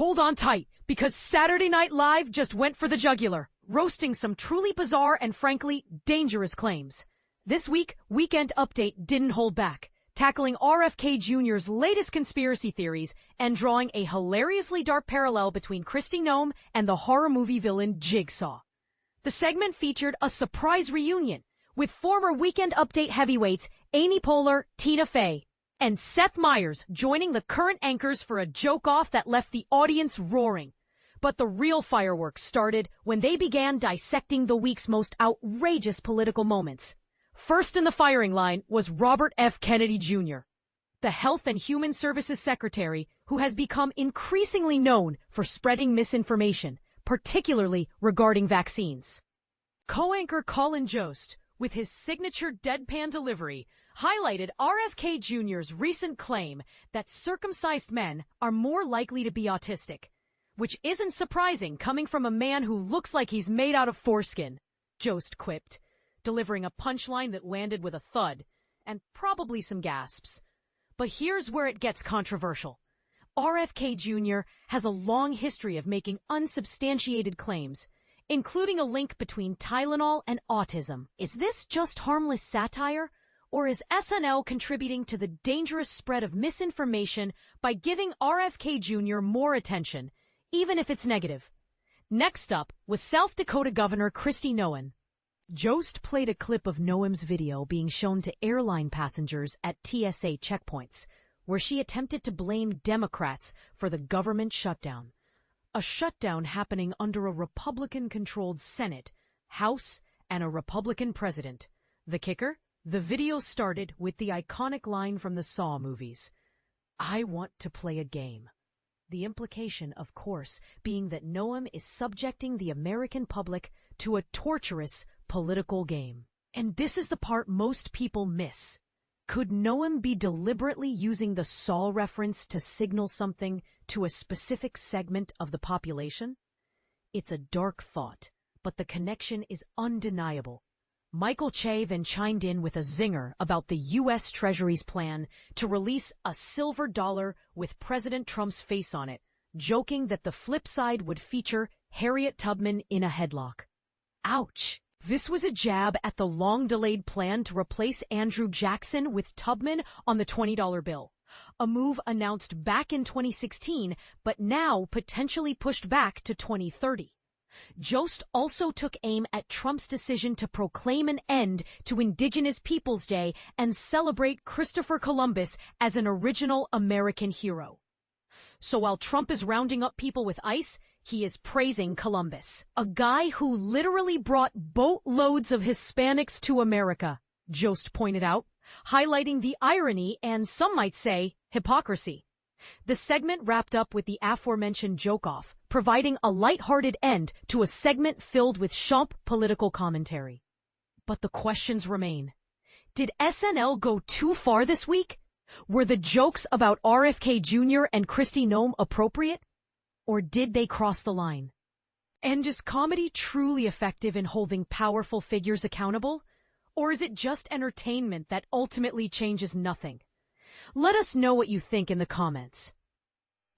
hold on tight, because Saturday Night Live just went for the jugular, roasting some truly bizarre and frankly dangerous claims. This week, Weekend Update didn't hold back, tackling RFK Jr.'s latest conspiracy theories and drawing a hilariously dark parallel between Kristi Noem and the horror movie villain Jigsaw. The segment featured a surprise reunion with former Weekend Update heavyweights Amy Poehler, Tina Fey, and Seth Meyers joining the current anchors for a joke-off that left the audience roaring. But the real fireworks started when they began dissecting the week's most outrageous political moments. First in the firing line was Robert F. Kennedy Jr., the Health and Human Services Secretary who has become increasingly known for spreading misinformation, particularly regarding vaccines. Co-anchor Colin Jost, with his signature deadpan delivery, highlighted RFK Jr.'s recent claim that circumcised men are more likely to be autistic, which isn't surprising coming from a man who looks like he's made out of foreskin, Jost quipped, delivering a punchline that landed with a thud and probably some gasps. But here's where it gets controversial. RFK Jr. has a long history of making unsubstantiated claims, including a link between Tylenol and autism. Is this just harmless satire? Or is SNL contributing to the dangerous spread of misinformation by giving RFK Jr. more attention, even if it's negative? Next up was South Dakota Governor Kristi Noem. Jost played a clip of Noem's video being shown to airline passengers at TSA checkpoints, where she attempted to blame Democrats for the government shutdown. A shutdown happening under a Republican-controlled Senate, House, and a Republican president. The kicker? The video started with the iconic line from the Saw movies, "I want to play a game." The implication, of course, being that Noem is subjecting the American public to a torturous political game. And this is the part most people miss. Could Noem be deliberately using the Saw reference to signal something to a specific segment of the population? It's a dark thought, but the connection is undeniable. Michael Che then chimed in with a zinger about the U.S. Treasury's plan to release a silver dollar with President Trump's face on it, joking that the flip side would feature Harriet Tubman in a headlock. Ouch! This was a jab at the long-delayed plan to replace Andrew Jackson with Tubman on the $20 bill, a move announced back in 2016 but now potentially pushed back to 2030. Jost also took aim at Trump's decision to proclaim an end to Indigenous Peoples Day and celebrate Christopher Columbus as an original American hero. So while Trump is rounding up people with ICE, he is praising Columbus, a guy who literally brought boatloads of Hispanics to America, Jost pointed out, highlighting the irony and, some might say, hypocrisy. The segment wrapped up with the aforementioned joke-off, providing a light-hearted end to a segment filled with sharp political commentary. But the questions remain. Did SNL go too far this week? Were the jokes about RFK Jr. and Kristi Noem appropriate? Or did they cross the line? And is comedy truly effective in holding powerful figures accountable? Or is it just entertainment that ultimately changes nothing? Let us know what you think in the comments.